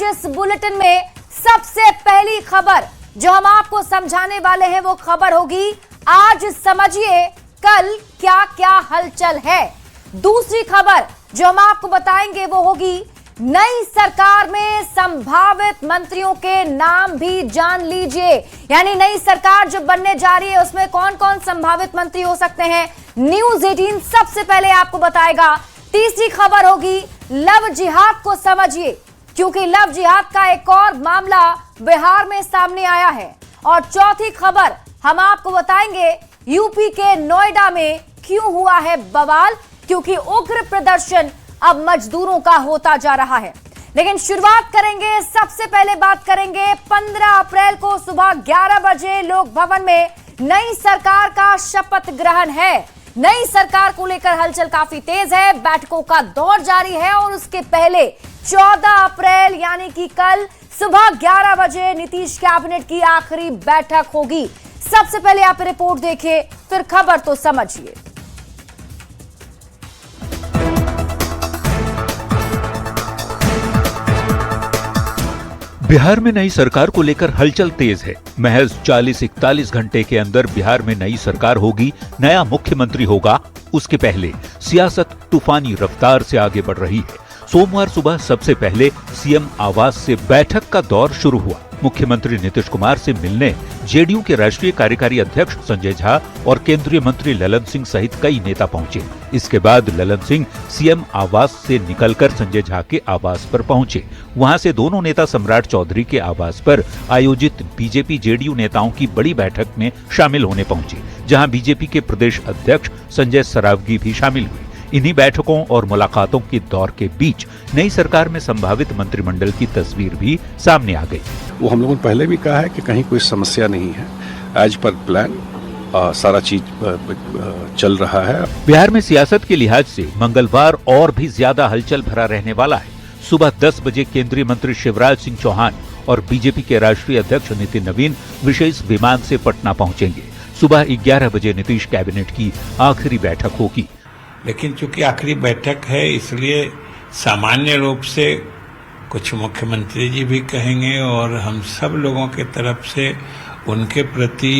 आज इस बुलेटिन में सबसे पहली खबर जो हम आपको समझाने वाले हैं वो खबर होगी आज समझिए कल क्या क्या हलचल है। दूसरी खबर जो हम आपको बताएंगे वो होगी नई सरकार में संभावित मंत्रियों के नाम भी जान लीजिए। यानी नई सरकार जो बनने जा रही है उसमें कौन कौन संभावित मंत्री हो सकते हैं, न्यूज 18 सबसे पहले आपको बताएगा। तीसरी खबर होगी लव जिहाद को समझिए, क्योंकि लव जिहाद का एक और मामला बिहार में सामने आया है। और चौथी खबर हम आपको बताएंगे यूपी के नोएडा में क्यों हुआ है बवाल, क्योंकि उग्र प्रदर्शन अब मजदूरों का होता जा रहा है। लेकिन शुरुआत करेंगे, सबसे पहले बात करेंगे 15 अप्रैल को सुबह 11 बजे लोक भवन में नई सरकार का शपथ ग्रहण है। नई सरकार को लेकर हलचल काफी तेज है, बैठकों का दौर जारी है और उसके पहले 14 अप्रैल यानी कि कल सुबह 11 बजे नीतीश कैबिनेट की आखिरी बैठक होगी। सबसे पहले आप रिपोर्ट देखिए, फिर खबर तो समझिए। बिहार में नई सरकार को लेकर हलचल तेज है। महज 40-41 घंटे के अंदर बिहार में नई सरकार होगी, नया मुख्यमंत्री होगा। उसके पहले सियासत तूफानी रफ्तार से आगे बढ़ रही है। सोमवार सुबह सबसे पहले सीएम आवास से बैठक का दौर शुरू हुआ। मुख्यमंत्री नीतीश कुमार से मिलने जेडीयू के राष्ट्रीय कार्यकारी अध्यक्ष संजय झा और केंद्रीय मंत्री ललन सिंह सहित कई नेता पहुंचे। इसके बाद ललन सिंह सीएम आवास से निकलकर संजय झा के आवास पर पहुंचे। वहां से दोनों नेता सम्राट चौधरी के आवास पर आयोजित बीजेपी जेडीयू नेताओं की बड़ी बैठक में शामिल होने पहुंचे, जहां बीजेपी के प्रदेश अध्यक्ष संजय सरावगी भी शामिल हुए। इन्हीं बैठकों और मुलाकातों के दौर के बीच नई सरकार में संभावित मंत्रिमंडल की तस्वीर भी सामने आ गई। वो हम लोगों ने पहले भी कहा है कि कहीं कोई समस्या नहीं है, एज पर प्लान सारा चीज चल रहा है। बिहार में सियासत के लिहाज से मंगलवार और भी ज्यादा हलचल भरा रहने वाला है। सुबह 10 बजे केंद्रीय मंत्री शिवराज सिंह चौहान और बीजेपी के राष्ट्रीय अध्यक्ष नितिन नवीन विशेष विमान से पटना पहुंचेंगे। सुबह 11 बजे नीतीश कैबिनेट की आखिरी बैठक होगी। लेकिन चूंकि आखिरी बैठक है इसलिए सामान्य रूप से कुछ मुख्यमंत्री जी भी कहेंगे और हम सब लोगों के तरफ से उनके प्रति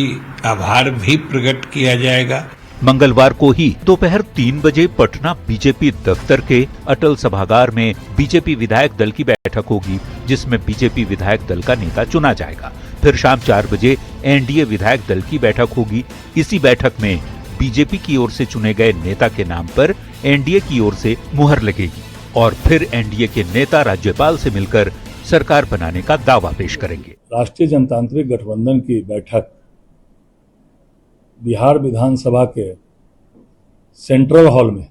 आभार भी प्रकट किया जाएगा। मंगलवार को ही दोपहर 3 बजे पटना बीजेपी दफ्तर के अटल सभागार में बीजेपी विधायक दल की बैठक होगी, जिसमें बीजेपी विधायक दल का नेता चुना जाएगा। फिर शाम 4 बजे एनडीए विधायक दल की बैठक होगी। इसी बैठक में बीजेपी की ओर से चुने गए नेता के नाम पर एनडीए की ओर से मुहर लगेगी और फिर एनडीए के नेता राज्यपाल से मिलकर सरकार बनाने का दावा पेश करेंगे। राष्ट्रीय जनतांत्रिक गठबंधन की बैठक बिहार विधानसभा के सेंट्रल हॉल में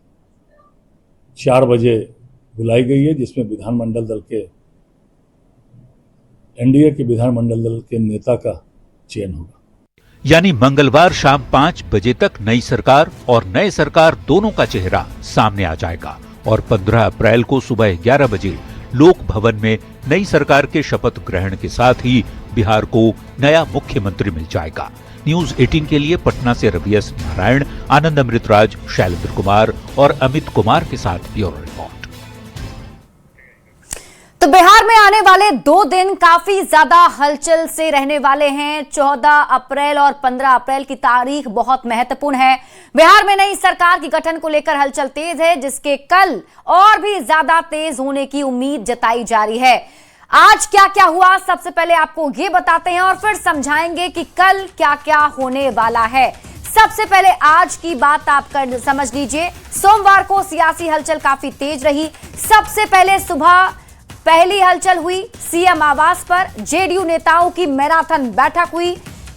4 बजे बुलाई गई है, जिसमें विधानमंडल दल के एनडीए के विधानमंडल दल के नेता का चयन होगा। यानी मंगलवार शाम 5 बजे तक नई सरकार और नए सरकार दोनों का चेहरा सामने आ जाएगा और 15 अप्रैल को सुबह 11 बजे लोक भवन में नई सरकार के शपथ ग्रहण के साथ ही बिहार को नया मुख्यमंत्री मिल जाएगा। न्यूज 18 के लिए पटना से रवि एस नारायण, आनंद अमृतराज, शैलेंद्र कुमार और अमित कुमार के साथ ब्यूरो रिपोर्ट। तो बिहार में आने वाले 2 दिन काफी ज्यादा हलचल से रहने वाले हैं। 14 अप्रैल और 15 अप्रैल की तारीख बहुत महत्वपूर्ण है। बिहार में नई सरकार की गठन को लेकर हलचल तेज है, जिसके कल और भी ज्यादा तेज होने की उम्मीद जताई जा रही है। आज क्या क्या हुआ सबसे पहले आपको ये बताते हैं और फिर समझाएंगे कि कल क्या क्या होने वाला है। सबसे पहले आज की बात आप समझ लीजिए। सोमवार को सियासी हलचल काफी तेज रही। सबसे पहले सुबह पहली हलचल हुई सीएम आवास पर, जेडीयू नेताओं की मैराथन बैठक हुई।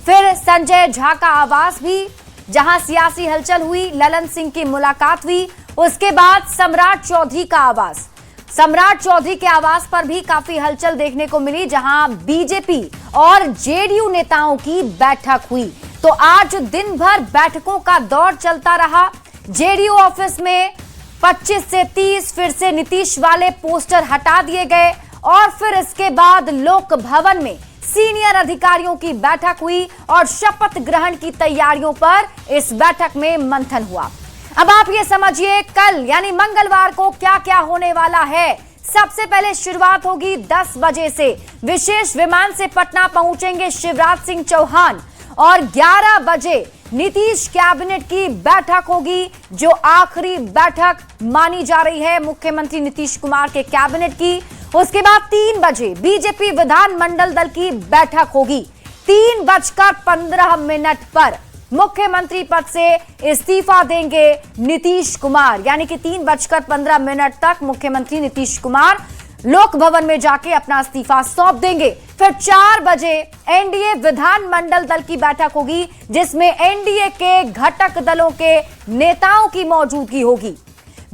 फिर संजय झा का आवास भी, जहां सियासी हलचल हुई, ललन सिंह की मुलाकात हुई। उसके बाद सम्राट चौधरी का आवास, सम्राट चौधरी के आवास पर भी काफी हलचल देखने को मिली, जहां बीजेपी और जेडीयू नेताओं की बैठक हुई। तो आज दिन भर बैठकों का दौर चलता रहा। जेडीयू ऑफिस में 25 से 30 फिर से नीतीश वाले पोस्टर हटा दिए गए और फिर इसके बाद लोक भवन में सीनियर अधिकारियों की बैठक हुई और शपथ ग्रहण की तैयारियों पर इस बैठक में मंथन हुआ। अब आप ये समझिए कल यानी मंगलवार को क्या क्या होने वाला है। सबसे पहले शुरुआत होगी 10 बजे से। विशेष विमान से पटना पहुंचेंगे शिवराज सिंह चौहान और 11 बजे नीतीश कैबिनेट की बैठक होगी, जो आखिरी बैठक मानी जा रही है मुख्यमंत्री नीतीश कुमार के कैबिनेट की। उसके बाद 3 बजे बीजेपी विधानमंडल दल की बैठक होगी। 3:15 पर मुख्यमंत्री पद से इस्तीफा देंगे नीतीश कुमार, यानी कि 3:15 तक मुख्यमंत्री नीतीश कुमार लोक भवन में जाके अपना इस्तीफा सौंप देंगे। फिर 4 बजे एनडीए विधानमंडल दल की बैठक होगी, जिसमें एनडीए के घटक दलों के नेताओं की मौजूदगी होगी।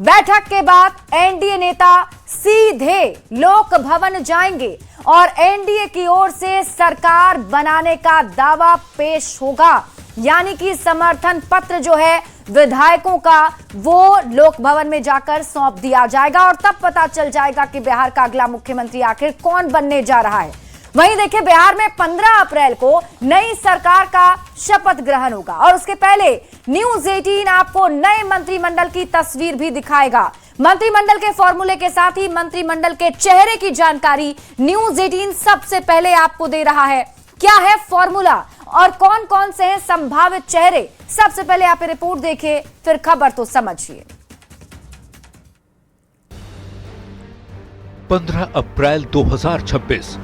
बैठक के बाद एनडीए नेता सीधे लोक भवन जाएंगे और एनडीए की ओर से सरकार बनाने का दावा पेश होगा, यानी कि समर्थन पत्र जो है विधायकों का वो लोक भवन में जाकर सौंप दिया जाएगा और तब पता चल जाएगा कि बिहार का अगला मुख्यमंत्री आखिर कौन बनने जा रहा है। वहीं देखिए, बिहार में 15 अप्रैल को नई सरकार का शपथ ग्रहण होगा और उसके पहले न्यूज 18 आपको नए मंत्रिमंडल की तस्वीर भी दिखाएगा। मंत्रिमंडल के फॉर्मूले के साथ ही मंत्रिमंडल के चेहरे की जानकारी न्यूज 18 सबसे पहले आपको दे रहा है। क्या है फॉर्मूला और कौन कौन से हैं संभावित चेहरे, सबसे पहले आप रिपोर्ट देखिए, फिर खबर तो समझिए। 15 अप्रैल 2026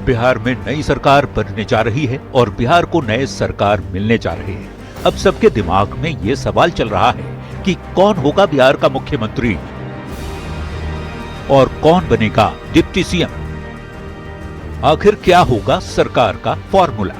बिहार में नई सरकार बनने जा रही है और बिहार को नए सरकार मिलने जा रहे हैं। अब सबके दिमाग में यह सवाल चल रहा है कि कौन होगा बिहार का मुख्यमंत्री और कौन बनेगा डिप्टी सीएम। आखिर क्या होगा सरकार का फॉर्मूला?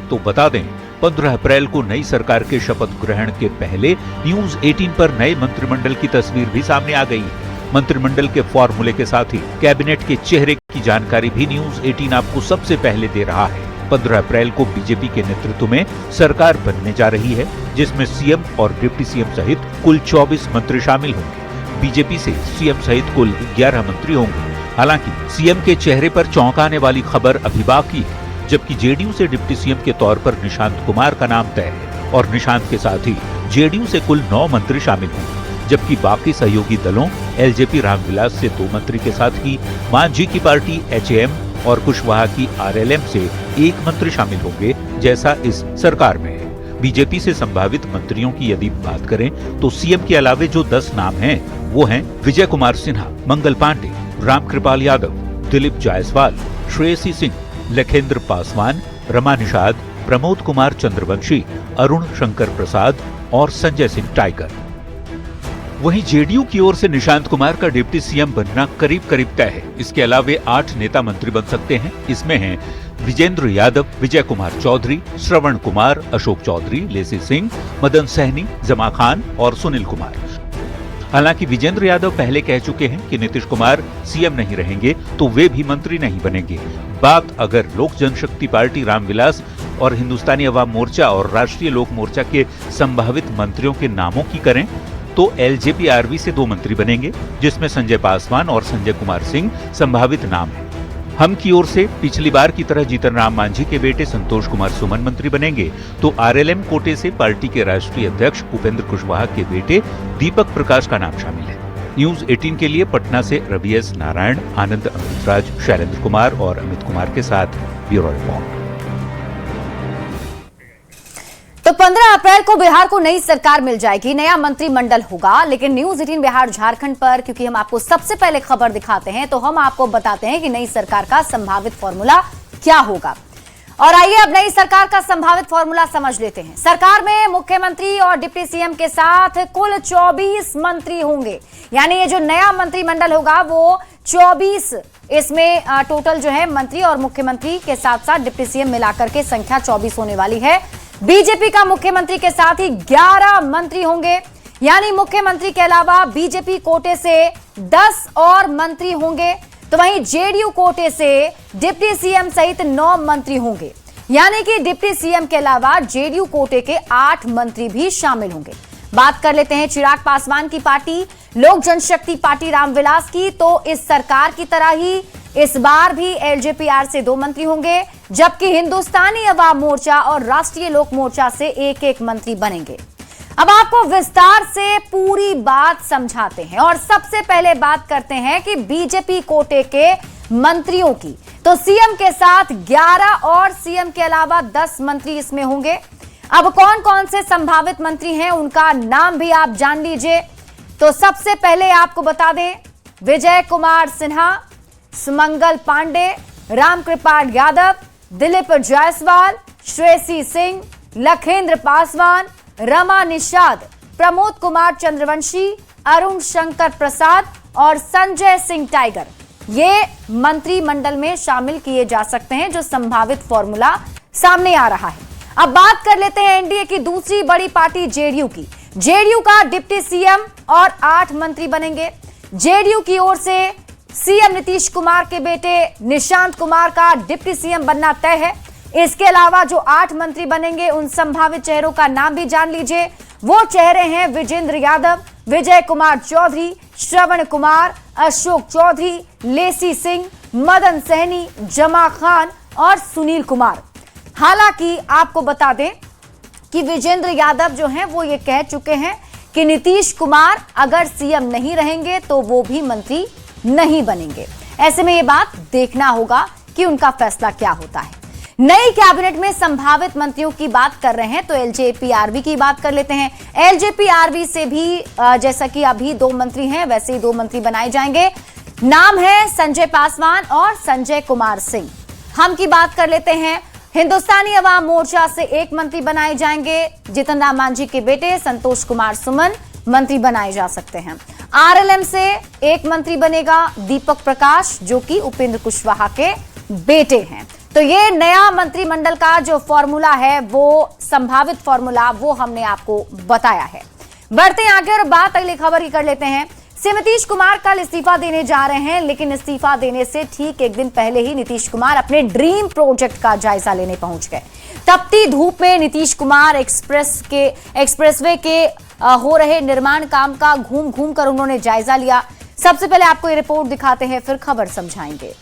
तो बता दें, 15 अप्रैल को नई सरकार के शपथ ग्रहण के पहले न्यूज 18 पर नए मंत्रिमंडल की तस्वीर भी सामने आ गई है। मंत्रिमंडल के फॉर्मूले के साथ ही कैबिनेट के चेहरे की जानकारी भी न्यूज 18 आपको सबसे पहले दे रहा है। 15 अप्रैल को बीजेपी के नेतृत्व में सरकार बनने जा रही है, जिसमें सीएम और डिप्टी सीएम सहित कुल 24 मंत्री शामिल होंगे। बीजेपी से सीएम सहित कुल 11 मंत्री होंगे। हालांकि सीएम के चेहरे पर चौंकाने वाली खबर अभी बाकी है, जबकि जेडीयू से डिप्टी सीएम के तौर पर निशांत कुमार का नाम तय है और निशांत के साथ ही जेडीयू से कुल 9 मंत्री शामिल होंगे, जबकि बाकी सहयोगी दलों एलजेपी रामविलास से 2 मंत्री के साथ ही मांझी की पार्टी एचएएम और कुशवाहा की आरएलएम से 1 मंत्री शामिल होंगे, जैसा इस सरकार में है। बीजेपी से संभावित मंत्रियों की यदि बात करें तो सीएम के अलावे जो 10 नाम हैं वो हैं विजय कुमार सिन्हा, मंगल पांडे, रामकृपाल यादव, दिलीप जायसवाल, श्रेयसी सिंह, लखेंद्र पासवान, रमा निषाद, प्रमोद कुमार चंद्रवंशी, अरुण शंकर प्रसाद और संजय सिंह टाइगर। वहीं जेडीयू की ओर से निशांत कुमार का डिप्टी सीएम बनना करीब करीब तय है। इसके अलावे 8 नेता मंत्री बन सकते हैं। इसमें हैं विजेंद्र यादव, विजय कुमार चौधरी, श्रवण कुमार, अशोक चौधरी, लेसी सिंह, मदन सहनी, जमा खान और सुनील कुमार। हालांकि विजेंद्र यादव पहले कह चुके हैं कि नीतीश कुमार सीएम नहीं रहेंगे तो वे भी मंत्री नहीं बनेंगे। बात अगर लोक जनशक्ति पार्टी रामविलास और हिंदुस्तानी अवाम मोर्चा और राष्ट्रीय लोक मोर्चा के संभावित मंत्रियों के नामों की करें तो एलजेपी आरवी से 2 मंत्री बनेंगे, जिसमें संजय पासवान और संजय कुमार सिंह संभावित नाम हैं। हम की ओर से पिछली बार की तरह जीतन राम मांझी के बेटे संतोष कुमार सुमन मंत्री बनेंगे, तो आरएलएम कोटे से पार्टी के राष्ट्रीय अध्यक्ष उपेंद्र कुशवाहा के बेटे दीपक प्रकाश का नाम शामिल है। न्यूज 18 के लिए पटना से रवि एस नारायण, आनंद अमृतराज, शैलेंद्र कुमार और अमित कुमार के साथ ब्यूरो रिपोर्ट। तो 15 अप्रैल को बिहार को नई सरकार मिल जाएगी, नया मंत्रिमंडल होगा। लेकिन न्यूज 18 बिहार झारखंड पर क्योंकि हम आपको सबसे पहले खबर दिखाते हैं, तो हम आपको बताते हैं कि नई सरकार का संभावित फॉर्मूला क्या होगा। और आइए अब नई सरकार का संभावित फॉर्मूला समझ लेते हैं। सरकार में मुख्यमंत्री और डिप्टी सीएम के साथ कुल 24 मंत्री होंगे, यानी ये जो नया मंत्रिमंडल होगा वो 24, इसमें टोटल जो है मंत्री और मुख्यमंत्री के साथ साथ डिप्टी सीएम मिलाकर के संख्या 24 होने वाली है। बीजेपी का मुख्यमंत्री के साथ ही 11 मंत्री होंगे, यानी मुख्यमंत्री के अलावा बीजेपी कोटे से 10 और मंत्री होंगे। तो वहीं जेडीयू कोटे से डिप्टी सीएम सहित 9 मंत्री होंगे, यानी कि डिप्टी सीएम के अलावा जेडीयू कोटे के 8 मंत्री भी शामिल होंगे। बात कर लेते हैं चिराग पासवान की पार्टी लोक जनशक्ति पार्टी रामविलास की, तो इस सरकार की तरह ही इस बार भी एलजेपीआर से 2 मंत्री होंगे, जबकि हिंदुस्तानी अवाम मोर्चा और राष्ट्रीय लोक मोर्चा से 1-1 मंत्री बनेंगे। अब आपको विस्तार से पूरी बात समझाते हैं और सबसे पहले बात करते हैं कि बीजेपी कोटे के मंत्रियों की। तो सीएम के साथ 11 और सीएम के अलावा 10 मंत्री इसमें होंगे। अब कौन कौन से संभावित मंत्री हैं उनका नाम भी आप जान लीजिए। तो सबसे पहले आपको बता दें, विजय कुमार सिन्हा, सुमंगल पांडे, रामकृपाल यादव, दिलीप जायसवाल, श्रेयसी सिंह, लखेंद्र पासवान, रमा निषाद, प्रमोद कुमार चंद्रवंशी, अरुण शंकर प्रसाद और संजय सिंह टाइगर, ये मंत्रिमंडल में शामिल किए जा सकते हैं जो संभावित फॉर्मूला सामने आ रहा है। अब बात कर लेते हैं एनडीए की दूसरी बड़ी पार्टी जेडीयू की। जेडीयू का डिप्टी सीएम और 8 मंत्री बनेंगे। जेडीयू की ओर से सीएम नीतीश कुमार के बेटे निशांत कुमार का डिप्टी सीएम बनना तय है। इसके अलावा जो 8 मंत्री बनेंगे उन संभावित चेहरों का नाम भी जान लीजिए। वो चेहरे हैं विजेंद्र यादव, विजय कुमार चौधरी, श्रवण कुमार, अशोक चौधरी, लेसी सिंह, मदन सहनी, जमा खान और सुनील कुमार। हालांकि आपको बता दें कि विजेंद्र यादव जो हैं वो ये कह चुके हैं कि नीतीश कुमार अगर सीएम नहीं रहेंगे तो वो भी मंत्री नहीं बनेंगे। ऐसे में ये बात देखना होगा कि उनका फैसला क्या होता है। नई कैबिनेट में संभावित मंत्रियों की बात कर रहे हैं तो एलजेपीआरबी की बात कर लेते हैं। एलजेपीआरबी से भी जैसा कि अभी 2 मंत्री हैं वैसे ही 2 मंत्री बनाए जाएंगे। नाम है संजय पासवान और संजय कुमार सिंह। हम की बात कर लेते हैं। हिंदुस्तानी अवाम मोर्चा से 1 मंत्री बनाए जाएंगे। जितन राम मांझी के बेटे संतोष कुमार सुमन मंत्री बनाए जा सकते हैं। आरएलएम से 1 मंत्री बनेगा, दीपक प्रकाश, जो कि उपेंद्र कुशवाहा के बेटे हैं। तो ये नया मंत्रिमंडल का जो फॉर्मूला है, वो संभावित फॉर्मूला, वो हमने आपको बताया है। बढ़ते हैं आगे और बात अगली खबर की कर लेते हैं। सीएम नीतीश कुमार कल इस्तीफा देने जा रहे हैं, लेकिन इस्तीफा देने से ठीक 1 दिन पहले ही नीतीश कुमार अपने ड्रीम प्रोजेक्ट का जायजा लेने पहुंच गए। तपती धूप में नीतीश कुमार एक्सप्रेसवे के हो रहे निर्माण काम का घूम घूम कर उन्होंने जायजा लिया। सबसे पहले आपको ये रिपोर्ट दिखाते हैं, फिर खबर समझाएंगे।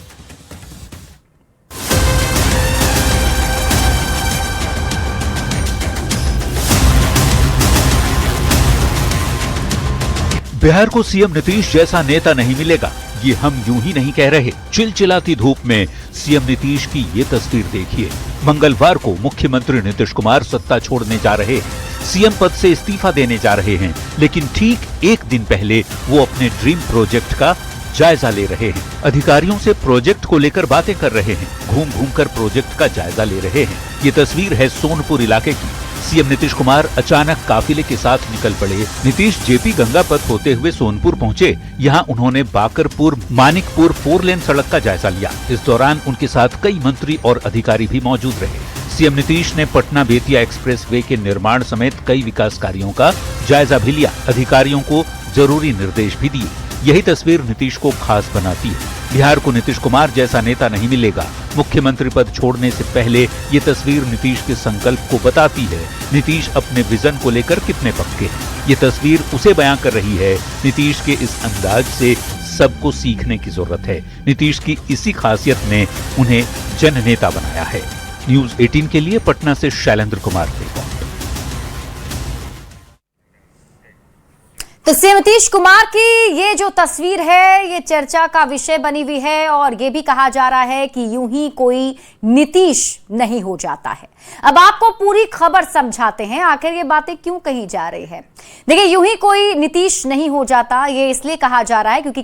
बिहार को सीएम नीतीश जैसा नेता नहीं मिलेगा, ये हम यूं ही नहीं कह रहे। चिलचिलाती धूप में सीएम नीतीश की ये तस्वीर देखिए। मंगलवार को मुख्यमंत्री नीतीश कुमार सत्ता छोड़ने जा रहे हैं, सीएम पद से इस्तीफा देने जा रहे हैं, लेकिन ठीक 1 दिन पहले वो अपने ड्रीम प्रोजेक्ट का जायजा ले रहे हैं। अधिकारियों से प्रोजेक्ट को लेकर बातें कर रहे हैं, घूम घूम कर प्रोजेक्ट का जायजा ले रहे हैं। ये तस्वीर है सोनपुर इलाके की। सीएम नीतीश कुमार अचानक काफिले के साथ निकल पड़े। नीतीश जेपी गंगा पथ होते हुए सोनपुर पहुंचे। यहां उन्होंने बाकरपुर मानिकपुर 4 लेन सड़क का जायजा लिया। इस दौरान उनके साथ कई मंत्री और अधिकारी भी मौजूद रहे। सीएम नीतीश ने पटना बेतिया एक्सप्रेसवे के निर्माण समेत कई विकास कार्यों का जायजा भी लिया। अधिकारियों को जरूरी निर्देश भी दिए। यही तस्वीर नीतीश को खास बनाती है। बिहार को नीतीश कुमार जैसा नेता नहीं मिलेगा। मुख्यमंत्री पद छोड़ने से पहले ये तस्वीर नीतीश के संकल्प को बताती है। नीतीश अपने विजन को लेकर कितने पक्के हैं। ये तस्वीर उसे बयां कर रही है। नीतीश के इस अंदाज से सबको सीखने की जरूरत है। नीतीश की इसी खासियत ने उन्हें जननेता बनाया है। न्यूज 18 के लिए पटना से शैलेंद्र कुमार की रिपोर्ट। तो सीएम नीतीश कुमार की ये जो तस्वीर है ये चर्चा का विषय बनी हुई है और ये भी कहा जा रहा है कि यूं ही कोई नीतीश नहीं हो जाता है। अब आपको पूरी खबर समझाते हैं आखिर ये बातें क्यों कही जा रही है। देखिए, यूं ही कोई नीतीश नहीं हो जाता ये इसलिए कहा जा रहा है क्योंकि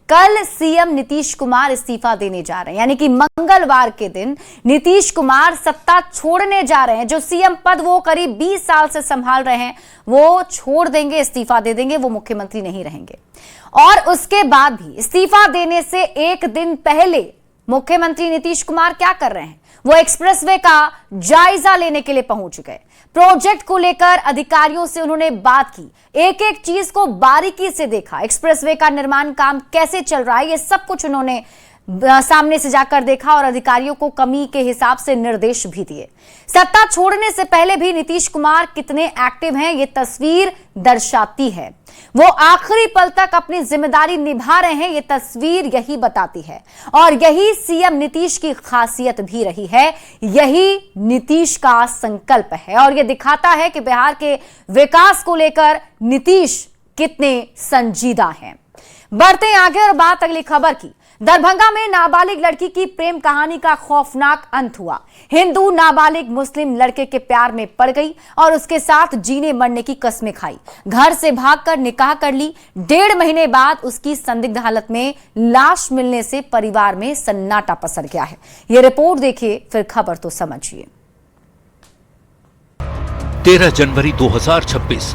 कल सीएम नीतीश कुमार इस्तीफा देने जा रहे हैं, यानी कि मंगलवार के दिन नीतीश कुमार सत्ता छोड़ने जा रहे हैं। जो सीएम पद वो करीब 20 साल से संभाल रहे हैं वो छोड़ देंगे, इस्तीफा दे देंगे, वो मुख्यमंत्री नहीं रहेंगे। और उसके बाद भी इस्तीफा देने से 1 दिन पहले मुख्यमंत्री नीतीश कुमार क्या कर रहे हैं, वो एक्सप्रेसवे का जायजा लेने के लिए पहुंच गए। प्रोजेक्ट को लेकर अधिकारियों से उन्होंने बात की, एक एक चीज को बारीकी से देखा। एक्सप्रेसवे का निर्माण काम कैसे चल रहा है ये सब कुछ उन्होंने सामने से जाकर देखा और अधिकारियों को कमी के हिसाब से निर्देश भी दिए। सत्ता छोड़ने से पहले भी नीतीश कुमार कितने एक्टिव हैं ये तस्वीर दर्शाती है। वो आखिरी पल तक अपनी जिम्मेदारी निभा रहे हैं, ये तस्वीर यही बताती है। और यही सीएम नीतीश की खासियत भी रही है, यही नीतीश का संकल्प है और ये दिखाता है कि बिहार के विकास को लेकर नीतीश कितने संजीदा हैं। बढ़ते आगे और बात अगली खबर की। दरभंगा में नाबालिग लड़की की प्रेम कहानी का खौफनाक अंत हुआ। हिंदू नाबालिग मुस्लिम लड़के के प्यार में पड़ गई और उसके साथ जीने मरने की कस्में खाई। घर से भागकर निकाह कर ली। 1.5 महीने बाद उसकी संदिग्ध हालत में लाश मिलने से परिवार में सन्नाटा पसर गया है। यह रिपोर्ट देखिए, फिर खबर तो समझिए। 13 जनवरी 2026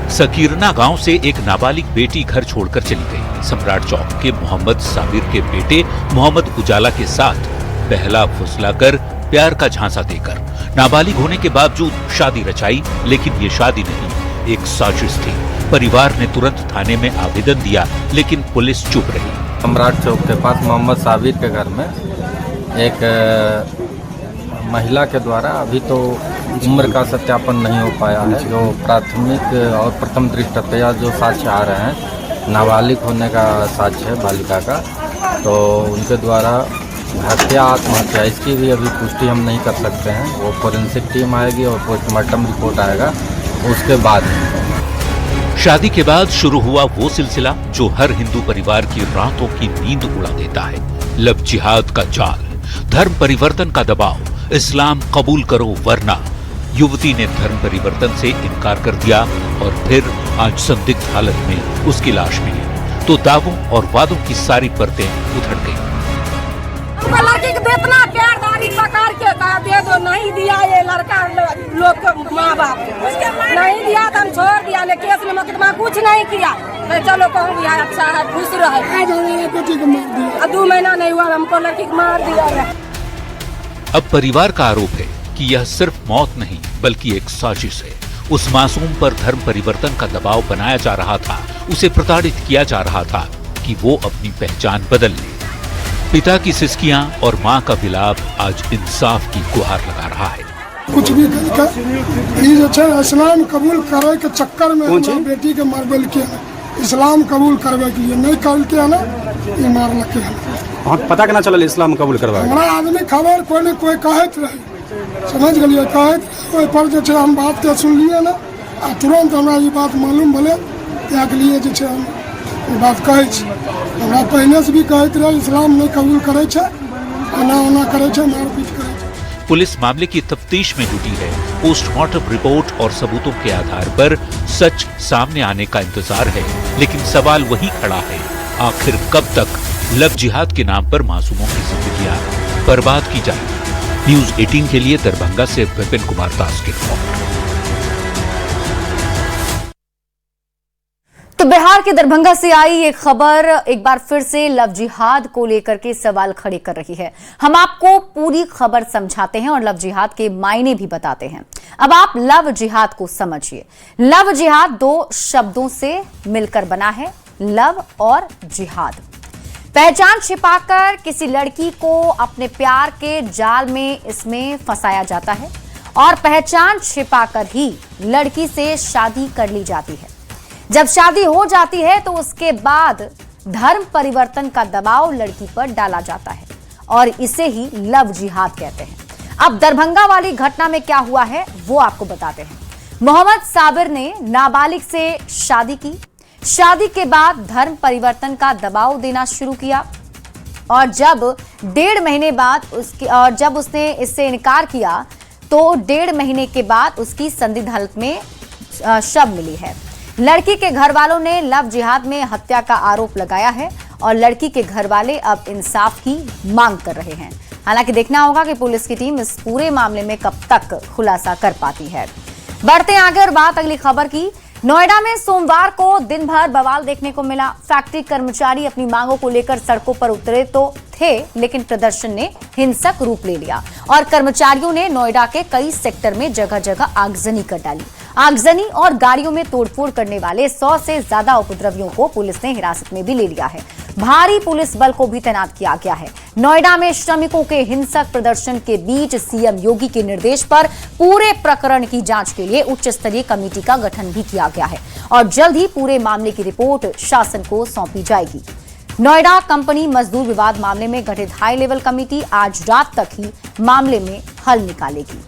सकीरना गांव से एक नाबालिग बेटी घर छोड़कर चली गई। सम्राट चौक के मोहम्मद साबिर के बेटे मोहम्मद उजाला के साथ बहला फुसलाकर प्यार का झांसा देकर नाबालिग होने के बावजूद शादी रचाई, लेकिन ये शादी नहीं, एक साजिश थी। परिवार ने तुरंत थाने में आवेदन दिया, लेकिन पुलिस चुप रही। सम्राट चौक के पास मोहम्मद साबिर के घर में एक महिला के द्वारा अभी तो उम्र का सत्यापन नहीं हो पाया है। जो प्राथमिक और प्रथम दृष्टया जो साक्ष्य आ रहे हैं, नाबालिग होने का साक्ष्य है बालिका का, तो उनके द्वारा हत्या आत्महत्या इसकी भी अभी पुष्टि हम नहीं कर सकते हैं। वो फोरेंसिक टीम आएगी और पोस्टमार्टम रिपोर्ट आएगा उसके बाद। शादी के बाद शुरू हुआ वो सिलसिला जो हर हिंदू परिवार की रातों की नींद उड़ा देता है। लव जिहाद का जाल, धर्म परिवर्तन का दबाव, इस्लाम कबूल करो वरना। युवती ने धर्म परिवर्तन से इनकार कर दिया और फिर आज संदिग्ध हालत में उसकी लाश मिली तो दावों और वादों की सारी परतें उधड़ गईं। लड़की को इतना प्यारदारी पकड़ के कहा दे दो, नहीं दिया ये लड़का लोग को माँ बाप नहीं दिया तो हम छोड़ दिया। ने केस में मुकदमा कुछ नहीं किया तो चलो कहूँ दिया अच्छा है, खुश रहे। 2 महीना नहीं हुआ हमको लड़की को मार दिया। अब परिवार का आरोप है कि यह सिर्फ मौत नहीं बल्कि एक साजिश है। उस मासूम पर धर्म परिवर्तन का दबाव बनाया जा रहा था, उसे प्रताड़ित किया जा रहा था कि वो अपनी पहचान बदल ले। पिता की सिसकियां और मां का विलाप आज इंसाफ की गुहार लगा रहा है। कुछ भी इस्लाम कबूल करे के चक्कर में बेटी के मारबल के इस्लाम कबूल करवे के लिए नहीं कर के ना ये मार लगे। हाँ, पता केना चलल इस्लाम कबूल करवा? हमरा आदमी खबर कोई न कोई कहत रहे, समझ गलिए, कहत ओइ पर जे हम बात के सुन लिए ना आ तुरंत हमरा ये बात मालूम भले या के लिए जे हम ये बात कहै छी। हमरा पहले से भी कहत रहे इस्लाम नहीं कबूल करे छे, आना ओना करे छे, मारपीट करे छे। पुलिस मामले की तफ्तीश में जुटी है। पोस्टमार्टम रिपोर्ट और सबूतों के आधार पर सच सामने आने का इंतजार है, लेकिन सवाल वही खड़ा है, आखिर कब तक लव जिहाद के नाम पर मासूमों की जिंदगियां बर्बाद की जाएगी। न्यूज 18 के लिए दरभंगा से विपिन कुमार दास की रिपोर्ट। तो बिहार के दरभंगा से आई ये खबर एक बार फिर से लव जिहाद को लेकर के सवाल खड़े कर रही है। हम आपको पूरी खबर समझाते हैं और लव जिहाद के मायने भी बताते हैं। अब आप लव जिहाद को समझिए। लव जिहाद 2 शब्दों से मिलकर बना है, लव और जिहाद। पहचान छिपाकर किसी लड़की को अपने प्यार के जाल में इसमें फंसाया जाता है और पहचान छिपाकर ही लड़की से शादी कर ली जाती है। जब शादी हो जाती है तो उसके बाद धर्म परिवर्तन का दबाव लड़की पर डाला जाता है और इसे ही लव जिहाद कहते हैं। अब दरभंगा वाली घटना में क्या हुआ है वो आपको बताते हैं। मोहम्मद साबिर ने नाबालिग से शादी की। शादी के बाद धर्म परिवर्तन का दबाव देना शुरू किया और जब 1.5 महीने बाद जब उसने इससे इनकार किया तो 1.5 महीने के बाद उसकी संदिग्ध हालत में शव मिली है। लड़की के घर वालों ने लव जिहाद में हत्या का आरोप लगाया है और लड़की के घर वाले अब इंसाफ की मांग कर रहे हैं। हालांकि देखना होगा कि पुलिस की टीम इस पूरे मामले में कब तक खुलासा कर पाती है। बढ़ते आगे और बात अगली खबर की। नोएडा में सोमवार को दिन भर बवाल देखने को मिला। फैक्ट्री कर्मचारी अपनी मांगों को लेकर सड़कों पर उतरे तो थे, लेकिन प्रदर्शन ने हिंसक रूप ले लिया और कर्मचारियों ने नोएडा के कई सेक्टर में जगह जगह आगजनी कर डाली। आगजनी और गाड़ियों में तोड़फोड़ करने वाले 100 से ज्यादा उपद्रवियों को पुलिस ने हिरासत में भी ले लिया है। भारी पुलिस बल को भी तैनात किया गया है। नोएडा में श्रमिकों के हिंसक प्रदर्शन के बीच सीएम योगी के निर्देश पर पूरे प्रकरण की जांच के लिए उच्च स्तरीय कमेटी का गठन भी किया गया है और जल्द ही पूरे मामले की रिपोर्ट शासन को सौंपी जाएगी। नोएडा कंपनी मजदूर विवाद मामले में गठित हाई लेवल कमेटी आज रात तक ही मामले में हल निकालेगी।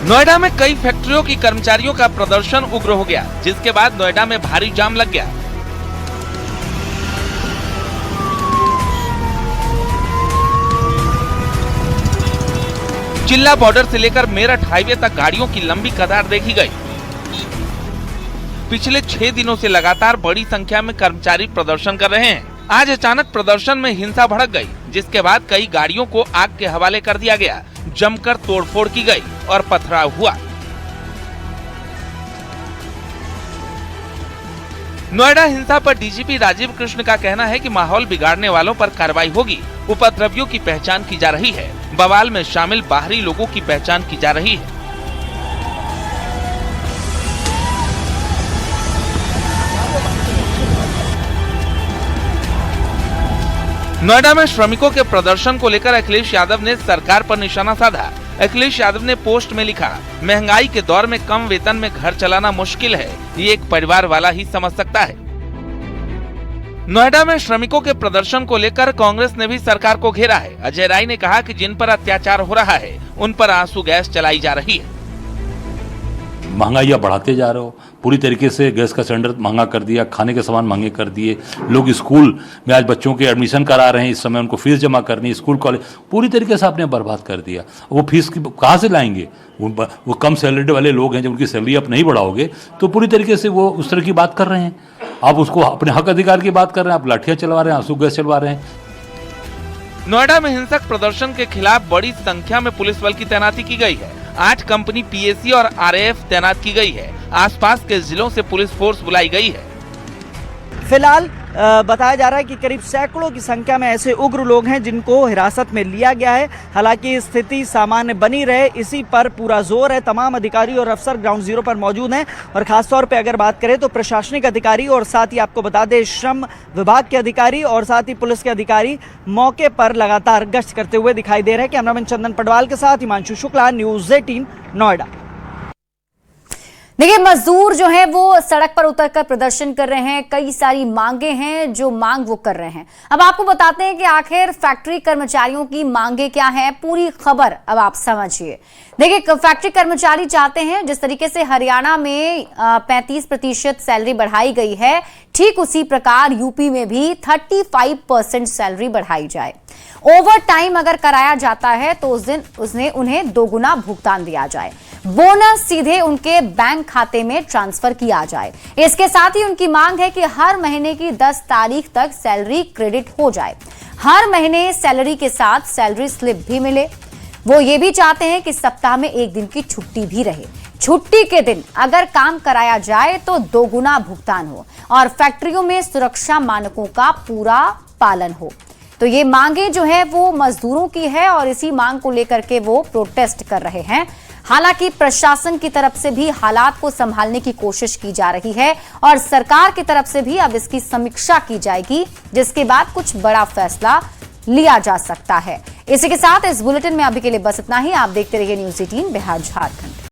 नोएडा में कई फैक्ट्रियों की कर्मचारियों का प्रदर्शन उग्र हो गया, जिसके बाद नोएडा में भारी जाम लग गया। चिल्ला बॉर्डर से लेकर मेरठ हाईवे तक गाड़ियों की लंबी कतार देखी गई। पिछले 6 दिनों से लगातार बड़ी संख्या में कर्मचारी प्रदर्शन कर रहे हैं। आज अचानक प्रदर्शन में हिंसा भड़क गई, जिसके बाद कई गाड़ियों को आग के हवाले कर दिया गया, जमकर तोड़फोड़ की गई और पथराव हुआ। नोएडा हिंसा पर डीजीपी राजीव कृष्ण का कहना है कि माहौल बिगाड़ने वालों पर कार्रवाई होगी। उपद्रवियों की पहचान की जा रही है। बवाल में शामिल बाहरी लोगों की पहचान की जा रही है। नोएडा में श्रमिकों के प्रदर्शन को लेकर अखिलेश यादव ने सरकार पर निशाना साधा। अखिलेश यादव ने पोस्ट में लिखा, महंगाई के दौर में कम वेतन में घर चलाना मुश्किल है, ये एक परिवार वाला ही समझ सकता है। नोएडा में श्रमिकों के प्रदर्शन को लेकर कांग्रेस ने भी सरकार को घेरा है। अजय राय ने कहा कि जिन पर अत्याचार हो रहा है उन पर आंसू गैस चलाई जा रही है। महंगाई बढ़ाते जा रहे हो, पूरी तरीके से गैस का सिलेंडर महंगा कर दिया, खाने के सामान महंगे कर दिए। लोग स्कूल में आज बच्चों के एडमिशन करा रहे हैं, इस समय उनको फीस जमा करनी, स्कूल कॉलेज पूरी तरीके से आपने बर्बाद कर दिया। वो फीस कहाँ से लाएंगे? वो कम सैलरी वाले लोग हैं, जब उनकी सैलरी आप नहीं बढ़ाओगे तो पूरी तरीके से वो उस तरह की बात कर रहे हैं। आप उसको अपने हक अधिकार की बात कर रहे हैं, आप लाठियां चलवा रहे हैं, आंसू गैस चलवा रहे हैं। नोएडा में हिंसक प्रदर्शन के खिलाफ बड़ी संख्या में पुलिस बल की तैनाती की गई है। 8 कंपनी पीएसी और आरएएफ तैनात की गई है। आसपास के जिलों से पुलिस फोर्स बुलाई गई है। फिलहाल बताया जा रहा है कि करीब सैकड़ों की संख्या में ऐसे उग्र लोग हैं जिनको हिरासत में लिया गया है। हालांकि स्थिति सामान्य बनी रहे, इसी पर पूरा जोर है। तमाम अधिकारी और अफसर ग्राउंड जीरो पर मौजूद हैं और खासतौर पे अगर बात करें तो प्रशासनिक अधिकारी और साथ ही आपको बता दें श्रम विभाग के अधिकारी और साथ ही पुलिस के अधिकारी मौके पर लगातार गश्त करते हुए दिखाई दे रहे हैं। कैमरामैन चंदन पडवाल के साथ हिमांशु शुक्ला, न्यूज़ 18 नोएडा। देखिए, मजदूर जो है वो सड़क पर उतरकर प्रदर्शन कर रहे हैं। कई सारी मांगे हैं जो मांग वो कर रहे हैं। अब आपको बताते हैं कि आखिर फैक्ट्री कर्मचारियों की मांगे क्या हैं। पूरी खबर अब आप समझिए। देखिए, फैक्ट्री कर्मचारी चाहते हैं जिस तरीके से हरियाणा में 35% सैलरी बढ़ाई गई है, ठीक उसी प्रकार यूपी में भी 35% सैलरी बढ़ाई जाए। ओवर टाइम अगर कराया जाता है तो उस दिन उन्हें दोगुना भुगतान दिया जाए। बोनस सीधे उनके बैंक खाते में ट्रांसफर किया जाए। इसके साथ ही उनकी मांग है कि हर महीने की 10 तारीख तक सैलरी क्रेडिट हो जाए। हर महीने सैलरी के साथ सैलरी स्लिप भी मिले। वो ये भी चाहते हैं कि सप्ताह में 1 दिन की छुट्टी भी रहे। छुट्टी के दिन अगर काम कराया जाए तो दोगुना भुगतान हो और फैक्ट्रियों में सुरक्षा मानकों का पूरा पालन हो। तो ये मांगे जो है वो मजदूरों की है और इसी मांग को लेकर के वो प्रोटेस्ट कर रहे हैं। हालांकि प्रशासन की तरफ से भी हालात को संभालने की कोशिश की जा रही है और सरकार की तरफ से भी अब इसकी समीक्षा की जाएगी, जिसके बाद कुछ बड़ा फैसला लिया जा सकता है। इसी के साथ इस बुलेटिन में अभी के लिए बस इतना ही। आप देखते रहिए न्यूज़ 18 बिहार झारखंड।